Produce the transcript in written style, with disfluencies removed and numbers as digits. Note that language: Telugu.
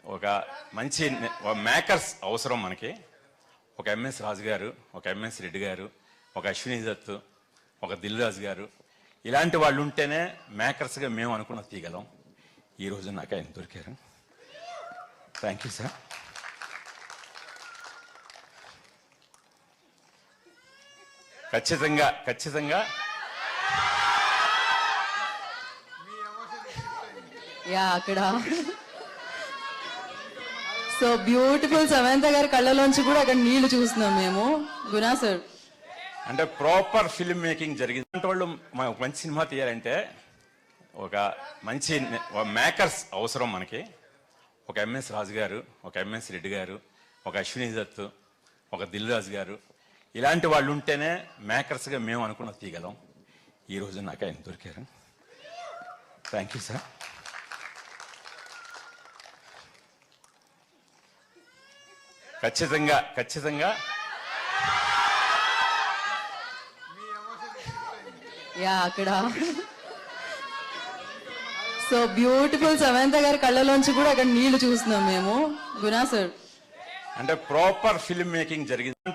ఒక మంచి మేకర్స్ అవసరం మనకి. ఒక ఎంఎస్ రాజు గారు, ఒక ఎంఎస్ రెడ్డి గారు, ఒక అశ్విని దత్, ఒక దిల్ రాజు గారు, ఇలాంటి వాళ్ళు ఉంటేనే మేకర్స్గా మేము అనుకున్న తీయగలం. ఈరోజు నాకు ఆయన దొరికారు. Thank you sir. ఖచ్చితంగా ఖచ్చితంగా యా అక్కడ సో బ్యూటిఫుల్ సమంత గారి కళ్ళలోంచి కూడా అక్కడ నీళ్లు చూస్తున్నాం మేము. గునా సార్ అంటే ప్రాపర్ ఫిల్మ్ మేకింగ్ జరిగింది. వాళ్ళు ఒక మంచి సినిమా తీయాలంటే ఒక మంచి మేకర్స్ అవసరం మనకి. ఒక ఎంఎస్ రాజు గారు, ఒక ఎంఎస్ రెడ్డి గారు, ఒక అశ్విని దత్, ఒక దిల్ రాజు గారు, ఇలాంటి వాళ్ళు ఉంటేనే మేకర్స్గా మేము అనుకున్న తీయగలం. ఈరోజు నాకు ఆయన దొరికారు. Thank you sir. ఖచ్చితంగా ఖచ్చితంగా యా అక్కడ సో బ్యూటిఫుల్ సమంత గారి కళ్ళలోంచి కూడా అక్కడ నీళ్లు చూస్తున్నాం మేము. గునా సార్ అంటే ప్రాపర్ ఫిల్మ్ మేకింగ్ జరిగింది.